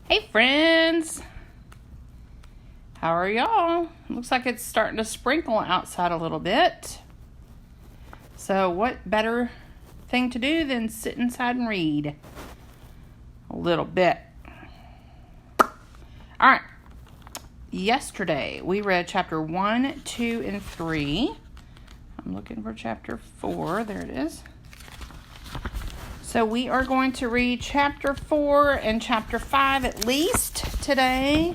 Hey friends, how are y'all? Looks like it's starting to sprinkle outside a little bit. So what better thing to do than sit inside and read a little bit. Alright, yesterday we read chapter 1, 2, and 3. I'm looking for chapter 4. There it is. So we are going to read chapter 4 and chapter 5 at least today.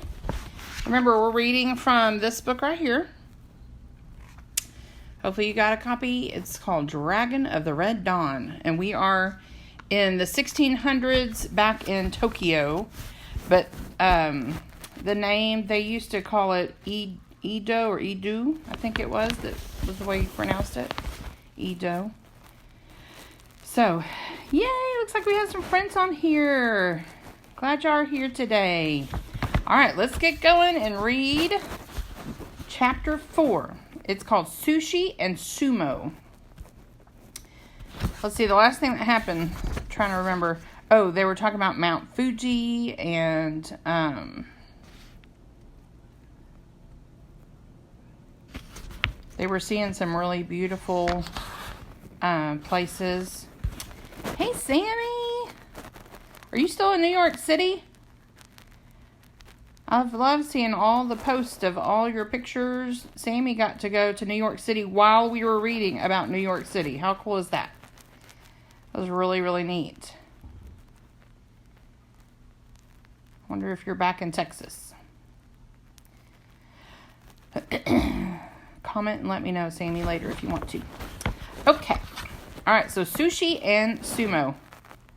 Remember, we're reading from this book right here. Hopefully you got a copy. It's called Dragon of the Red Dawn. And we are in the 1600s back in Tokyo. But the name, they used to call it Edo or Edo, I think it was. That was the way you pronounced it. Edo. So, yay, looks like we have some friends on here. Glad y'all are here today. All right, let's get going and read chapter 4. It's called Sushi and Sumo. Let's see, the last thing that happened, I'm trying to remember. Oh, they were talking about Mount Fuji and they were seeing some really beautiful places. Hey, Sammy! Are you still in New York City? I've loved seeing all the posts of all your pictures. Sammy got to go to New York City while we were reading about New York City. How cool is that? That was really, really neat. Wonder if you're back in Texas. Comment and let me know, Sammy, later if you want to. Okay. All right, so Sushi and Sumo.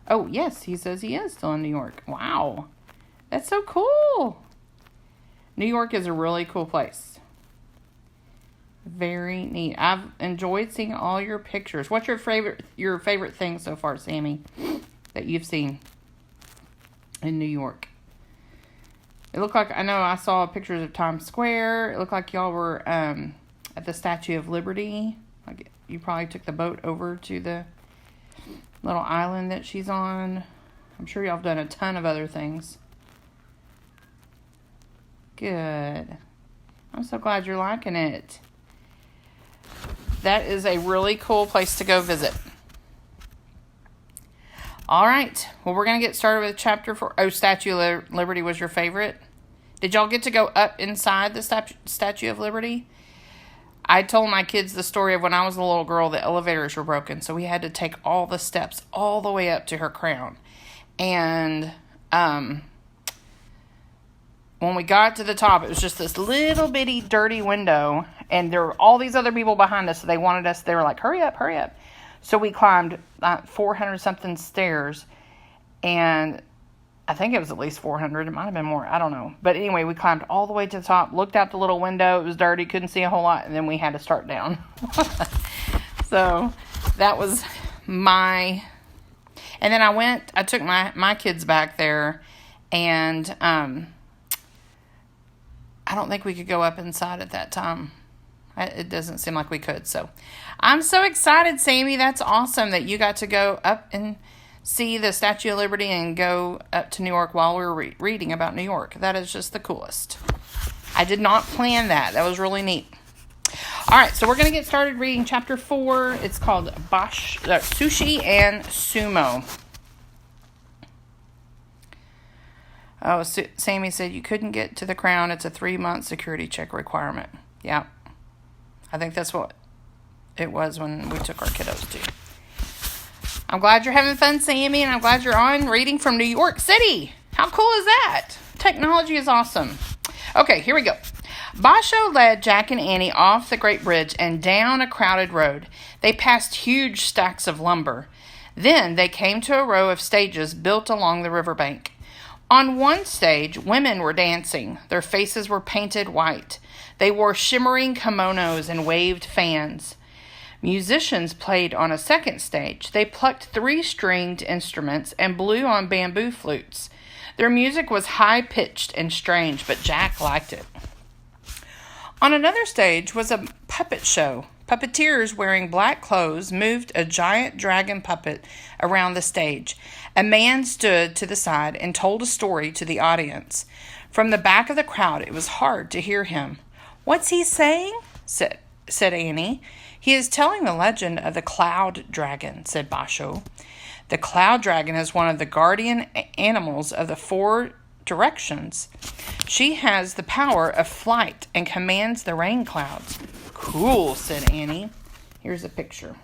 Oh, yes, he says he is still in New York. Wow. That's so cool. New York is a really cool place. Very neat. I've enjoyed seeing all your pictures. What's your favorite thing so far, Sammy, that you've seen in New York? It looked like, I know I saw pictures of Times Square. It looked like y'all were at the Statue of Liberty. Like you probably took the boat over to the little island that she's on. I'm sure y'all have done a ton of other things. Good. I'm so glad you're liking it. That is a really cool place to go visit. All right. Well, we're going to get started with chapter 4. Oh, Statue of Liberty was your favorite? Did y'all get to go up inside the Statue of Liberty? I told my kids the story of when I was a little girl, the elevators were broken, so we had to take all the steps all the way up to her crown. And when we got to the top, it was just this little bitty dirty window, and there were all these other people behind us, so they wanted us, they were like, hurry up, hurry up. So we climbed 400-something stairs, and I think it was at least 400. It might have been more. I don't know. But anyway, we climbed all the way to the top, looked out the little window. It was dirty, couldn't see a whole lot, and then we had to start down. So that was my... And then I took my kids back there, and I don't think we could go up inside at that time. It doesn't seem like we could. So I'm so excited, Sammy. That's awesome that you got to go up and see the Statue of Liberty and go up to New York while we were reading about New York. That is just the coolest. I did not plan that. That was really neat. All right, so we're going to get started reading chapter 4. It's called Sushi and Sumo. Oh, Sammy said you couldn't get to the crown. It's a 3-month security check requirement. Yeah. I think that's what it was when we took our kiddos to. I'm glad you're having fun, Sammy, and I'm glad you're on reading from New York City. How cool is that? Technology is awesome. Okay, here we go. Basho led Jack and Annie off the Great Bridge and down a crowded road. They passed huge stacks of lumber. Then they came to a row of stages built along the riverbank. On one stage, women were dancing. Their faces were painted white. They wore shimmering kimonos and waved fans. Musicians played on a second stage. They plucked 3-stringed instruments and blew on bamboo flutes. Their music was high-pitched and strange, but Jack liked it. On another stage was a puppet show. Puppeteers wearing black clothes moved a giant dragon puppet around the stage. A man stood to the side and told a story to the audience. From the back of the crowd, it was hard to hear him. "What's he saying?" said Annie. "He is telling the legend of the cloud dragon," said Basho. "The cloud dragon is one of the guardian animals of the four directions. She has the power of flight and commands the rain clouds." "Cool," said Annie. Here's a picture.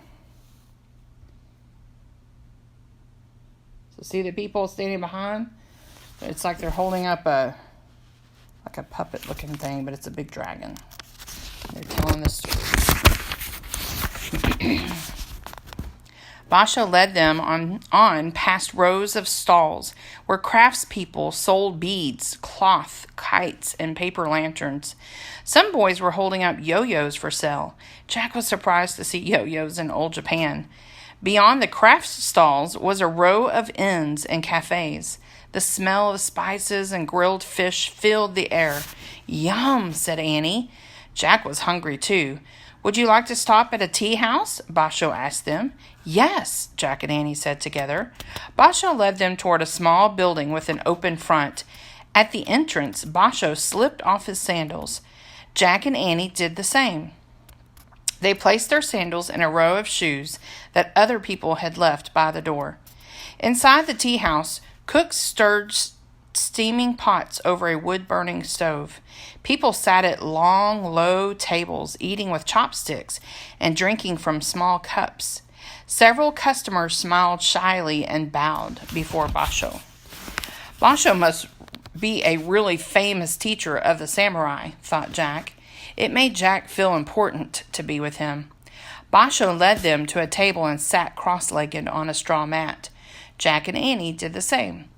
So see the people standing behind? It's like they're holding up a puppet looking thing, but it's a big dragon. They're telling the story. Basho led them on past rows of stalls where craftspeople sold beads, cloth, kites, and paper lanterns. Some boys were holding up yo-yos for sale. Jack was surprised to see yo-yos in old Japan. Beyond the craft stalls was a row of inns and cafes. The smell of spices and grilled fish filled the air. "Yum," said Annie. Jack was hungry too. "Would you like to stop at a tea house?" Basho asked them. "Yes," Jack and Annie said together. Basho led them toward a small building with an open front. At the entrance, Basho slipped off his sandals. Jack and Annie did the same. They placed their sandals in a row of shoes that other people had left by the door. Inside the tea house, cooks stirred steaming pots over a wood-burning stove. People sat at long, low tables, eating with chopsticks and drinking from small cups. Several customers smiled shyly and bowed before Basho. Basho must be a really famous teacher of the samurai, thought Jack. It made Jack feel important to be with him. Basho led them to a table and sat cross-legged on a straw mat. Jack and Annie did the same.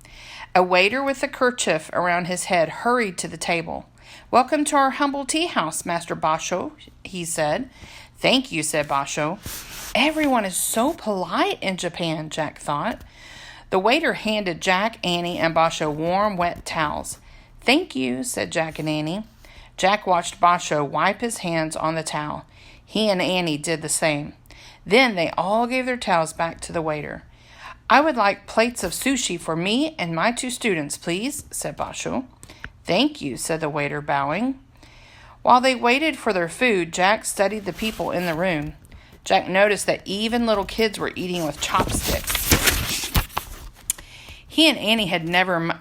A waiter with a kerchief around his head hurried to the table. "Welcome to our humble tea house, Master Basho," he said. "Thank you," said Basho. Everyone is so polite in Japan, Jack thought. The waiter handed Jack, Annie, and Basho warm, wet towels. "Thank you," said Jack and Annie. Jack watched Basho wipe his hands on the towel. He and Annie did the same. Then they all gave their towels back to the waiter. "I would like plates of sushi for me and my 2 students, please," said Basho. "Thank you," said the waiter, bowing. While they waited for their food, Jack studied the people in the room. Jack noticed that even little kids were eating with chopsticks. He and Annie had never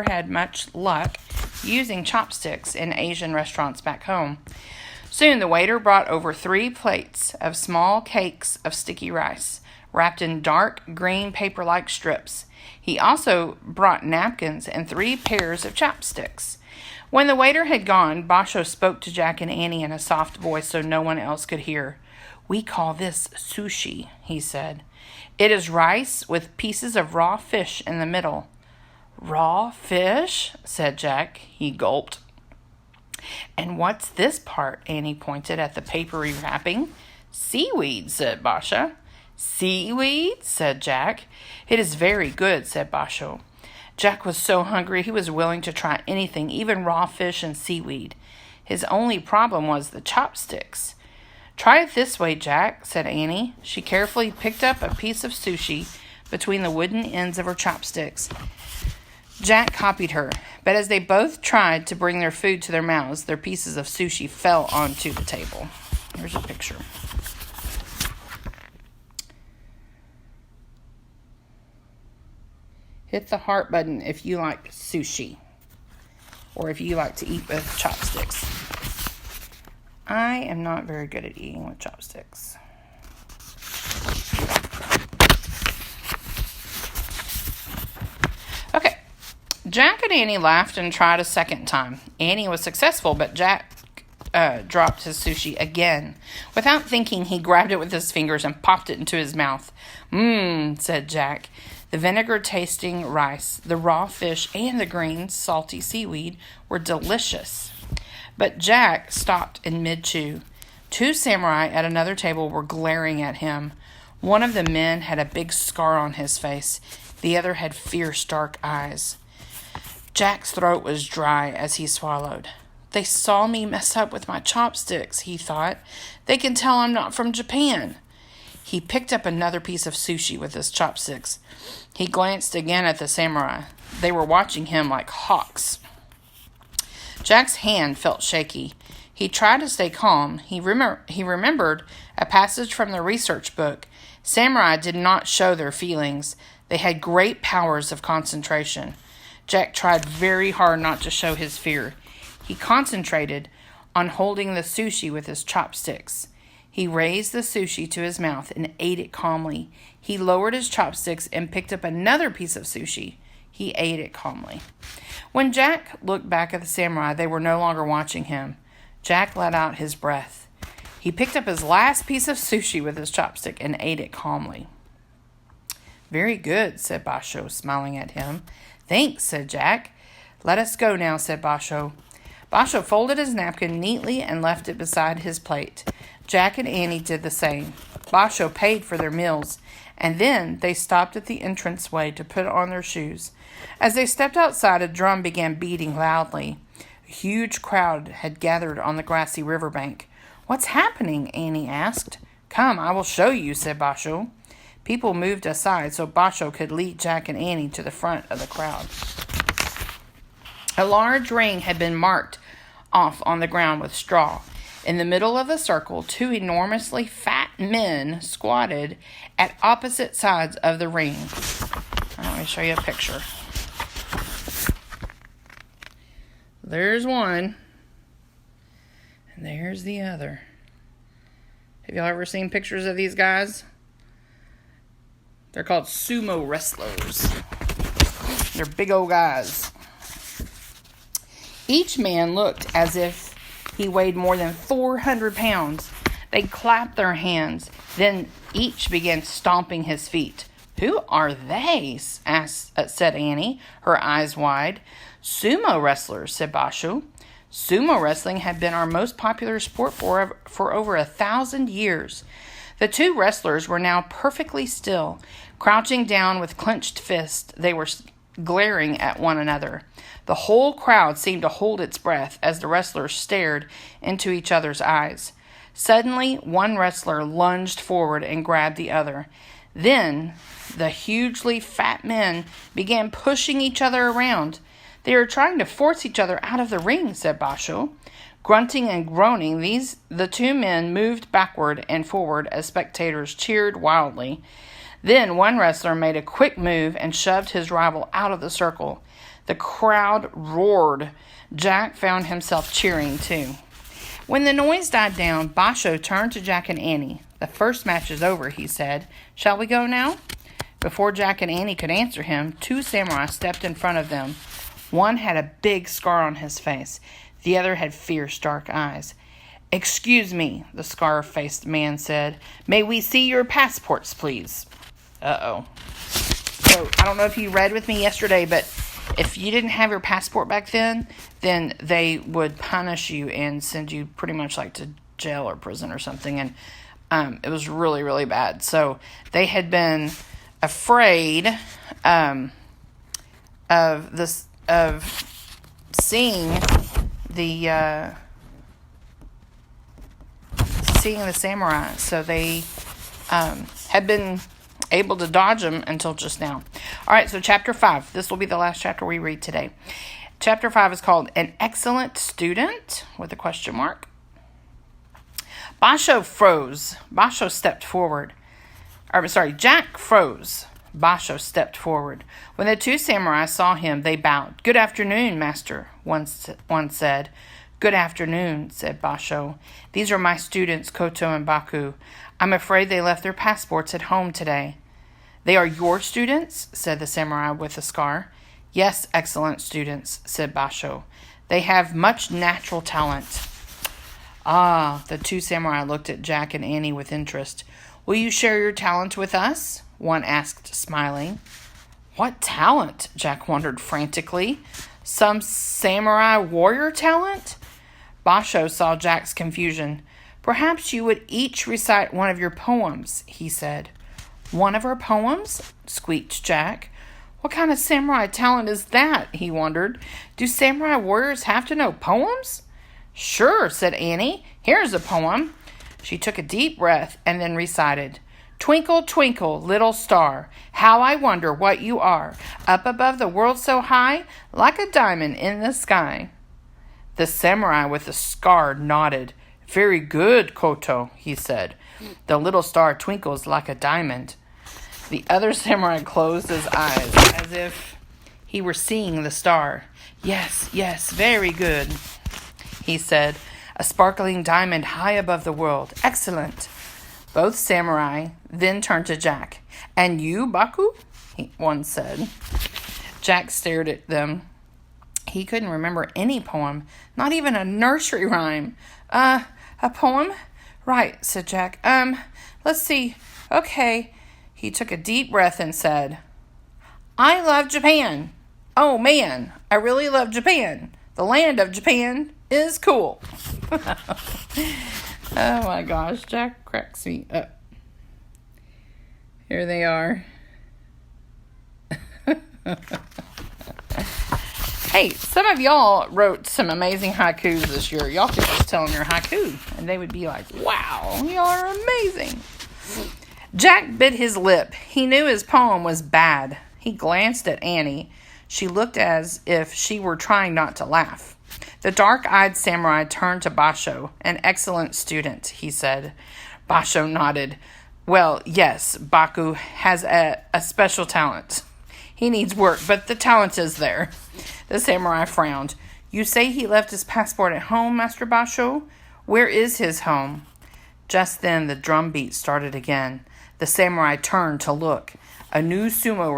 had much luck using chopsticks in Asian restaurants back home. Soon the waiter brought over 3 plates of small cakes of sticky rice, wrapped in dark green paper-like strips. He also brought napkins and 3 pairs of chopsticks. When the waiter had gone, Basho spoke to Jack and Annie in a soft voice so no one else could hear. "We call this sushi," he said. "It is rice with pieces of raw fish in the middle." "Raw fish?" said Jack. He gulped. "And what's this part?" Annie pointed at the papery wrapping. "Seaweed," said Basho. "Seaweed?" said Jack. "It is very good," said Basho. Jack was so hungry he was willing to try anything, even raw fish and seaweed. His only problem was the chopsticks. "Try it this way, Jack," said Annie. She carefully picked up a piece of sushi between the wooden ends of her chopsticks. Jack copied her, but as they both tried to bring their food to their mouths, their pieces of sushi fell onto the table. Here's a picture. Hit the heart button if you like sushi, or if you like to eat with chopsticks. I am not very good at eating with chopsticks. Okay. Jack and Annie laughed and tried a second time. Annie was successful, but Jack dropped his sushi again. Without thinking, he grabbed it with his fingers and popped it into his mouth. "Mmm," said Jack. The vinegar-tasting rice, the raw fish, and the green, salty seaweed were delicious. But Jack stopped in mid-chew. 2 samurai at another table were glaring at him. One of the men had a big scar on his face. The other had fierce, dark eyes. Jack's throat was dry as he swallowed. They saw me mess up with my chopsticks, he thought. They can tell I'm not from Japan. He picked up another piece of sushi with his chopsticks. He glanced again at the samurai. They were watching him like hawks. Jack's hand felt shaky. He tried to stay calm. He remembered a passage from the research book. Samurai did not show their feelings. They had great powers of concentration. Jack tried very hard not to show his fear. He concentrated on holding the sushi with his chopsticks. He raised the sushi to his mouth and ate it calmly. He lowered his chopsticks and picked up another piece of sushi. He ate it calmly. When Jack looked back at the samurai, they were no longer watching him. Jack let out his breath. He picked up his last piece of sushi with his chopstick and ate it calmly. Very good, said Basho, smiling at him. Thanks, said Jack. Let us go now, said Basho. Basho folded his napkin neatly and left it beside his plate. Jack and Annie did the same. Basho paid for their meals, and then they stopped at the entranceway to put on their shoes. As they stepped outside, a drum began beating loudly. A huge crowd had gathered on the grassy riverbank. What's happening? Annie asked. Come, I will show you, said Basho. People moved aside so Basho could lead Jack and Annie to the front of the crowd. A large ring had been marked off on the ground with straw. In the middle of the circle, two enormously fat men squatted at opposite sides of the ring. Let me show you a picture. There's one, and there's the other. Have y'all ever seen pictures of these guys? They're called sumo wrestlers. They're big old guys. Each man looked as if he weighed more than 400 pounds. They clapped their hands. Then each began stomping his feet. Who are they? Said Annie, her eyes wide. Sumo wrestlers, said Basho. Sumo wrestling had been our most popular sport for over 1,000 years. The two wrestlers were now perfectly still. Crouching down with clenched fists, they were glaring at one another. The whole crowd seemed to hold its breath as the wrestlers stared into each other's eyes. Suddenly, one wrestler lunged forward and grabbed the other. Then, the hugely fat men began pushing each other around. They were trying to force each other out of the ring, said Basho. Grunting and groaning, the two men moved backward and forward as spectators cheered wildly. Then one wrestler made a quick move and shoved his rival out of the circle. The crowd roared. Jack found himself cheering too. When the noise died down, Basho turned to Jack and Annie. The first match is over, he said. Shall we go now? Before Jack and Annie could answer him, two samurai stepped in front of them. One had a big scar on his face. The other had fierce, dark eyes. Excuse me, the scar-faced man said. May we see your passports, please? Uh-oh. So, I don't know if you read with me yesterday, but if you didn't have your passport back then they would punish you and send you pretty much like to jail or prison or something. And it was really, really bad. So, they had been afraid of seeing the samurai. So they had been able to dodge them until just now. All right, so chapter 5. This will be the last chapter we read today. Chapter 5 is called An Excellent Student with a question mark. Basho froze. Basho stepped forward. Jack froze. Basho stepped forward. When the two samurai saw him, they bowed. Good afternoon, master, one said. Good afternoon, said Basho. These are my students, Koto and Baku. I'm afraid they left their passports at home today. They are your students, said the samurai with the scar. Yes, excellent students, said Basho. They have much natural talent. Ah, the two samurai looked at Jack and Annie with interest. Will you share your talent with us? One asked, smiling. What talent? Jack wondered frantically. Some samurai warrior talent? Basho saw Jack's confusion. Perhaps you would each recite one of your poems, he said. One of our poems? Squeaked Jack. What kind of samurai talent is that? He wondered. Do samurai warriors have to know poems? Sure, said Annie. Here's a poem. She took a deep breath and then recited, Twinkle, twinkle, little star, how I wonder what you are, up above the world so high, like a diamond in the sky. The samurai with the scar nodded. Very good, Koto, he said. The little star twinkles like a diamond. The other samurai closed his eyes as if he were seeing the star. Yes, yes, very good, he said. A sparkling diamond high above the world. Excellent. Both samurai then turned to Jack. And you, Baku? One said. Jack stared at them. He couldn't remember any poem, not even a nursery rhyme. A poem? Right, said Jack. Let's see. Okay. He took a deep breath and said, I love Japan. Oh, man, I really love Japan. The land of Japan is cool. Oh, my gosh, Jack cracks me up. Here they are. Hey, some of y'all wrote some amazing haikus this year. Y'all could just tell them your haiku, and they would be like, wow, y'all are amazing. Jack bit his lip. He knew his poem was bad. He glanced at Annie. She looked as if she were trying not to laugh. The dark-eyed samurai turned to Basho. An excellent student, he said. Basho nodded. Well, yes, Baku has a special talent. He needs work, but the talent is there. The samurai frowned. You say he left his passport at home, Master Basho? Where is his home? Just then the drum beat started again. The samurai turned to look. A new sumo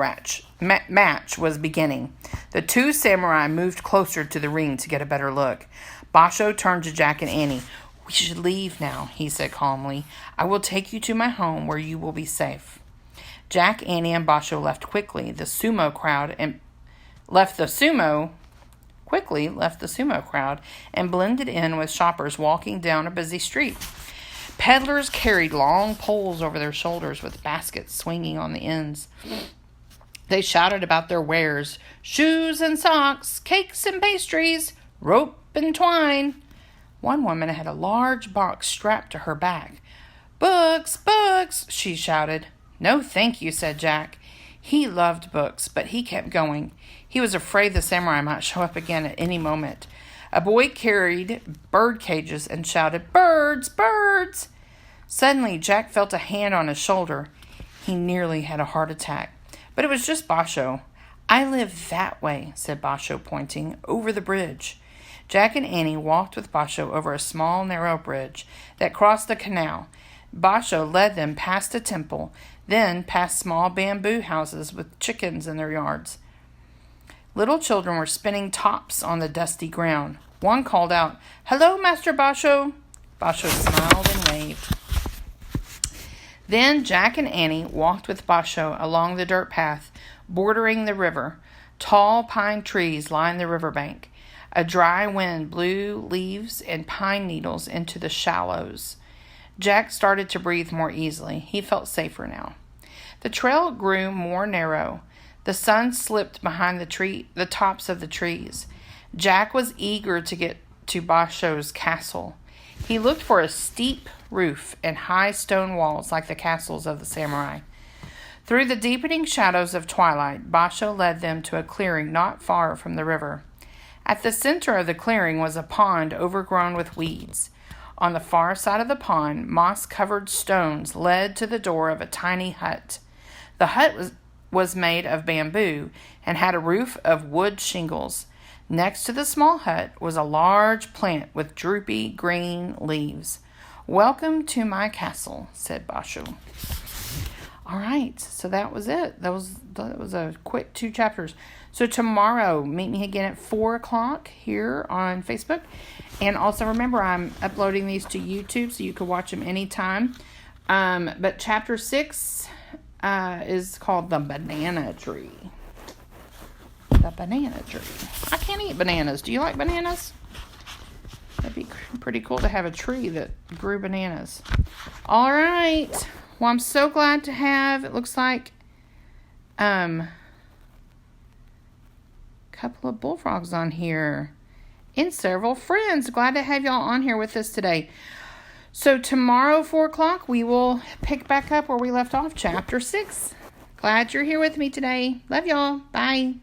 match was beginning. The two samurai moved closer to the ring to get a better look. Basho turned to Jack and Annie. We should leave now, he said calmly. I will take you to my home where you will be safe. Jack, Annie, and Basho left the sumo crowd and blended in with shoppers walking down a busy street. Peddlers carried long poles over their shoulders with baskets swinging on the ends. They shouted about their wares, shoes and socks, cakes and pastries, rope and twine. One woman had a large box strapped to her back. Books, books, she shouted. No, thank you, said Jack. He loved books, but he kept going. He was afraid the samurai might show up again at any moment. A boy carried bird cages and shouted, Birds, birds! Suddenly, Jack felt a hand on his shoulder. He nearly had a heart attack. But it was just Basho. I live that way, said Basho, pointing, over the bridge. Jack and Annie walked with Basho over a small, narrow bridge that crossed the canal. Basho led them past a temple, then past small bamboo houses with chickens in their yards. Little children were spinning tops on the dusty ground. One called out, Hello, Master Basho. Basho smiled and waved. Then Jack and Annie walked with Basho along the dirt path, bordering the river. Tall pine trees lined the riverbank. A dry wind blew leaves and pine needles into the shallows. Jack started to breathe more easily. He felt safer now. The trail grew more narrow. The sun slipped behind the tops of the trees. Jack was eager to get to Basho's castle. He looked for a steep roof and high stone walls like the castles of the samurai. Through the deepening shadows of twilight, Basho led them to a clearing not far from the river. At the center of the clearing was a pond overgrown with weeds. On the far side of the pond, moss-covered stones led to the door of a tiny hut. The hut was made of bamboo and had a roof of wood shingles. Next to the small hut was a large plant with droopy green leaves. Welcome to my castle, said Basho. All right, so that was it. That was a quick 2 chapters. So tomorrow, meet me again at 4 o'clock here on Facebook. And also remember, I'm uploading these to YouTube, so you can watch them anytime. But chapter 6 is called The Banana Tree. The banana tree. I can't eat bananas. Do you like bananas? That'd be pretty cool to have a tree that grew bananas. All right. Well, I'm so glad to have, it looks like, couple of bullfrogs on here. and several friends. Glad to have y'all on here with us today. So tomorrow, 4 o'clock, we will pick back up where we left off, Chapter 6. Glad you're here with me today. Love y'all. Bye.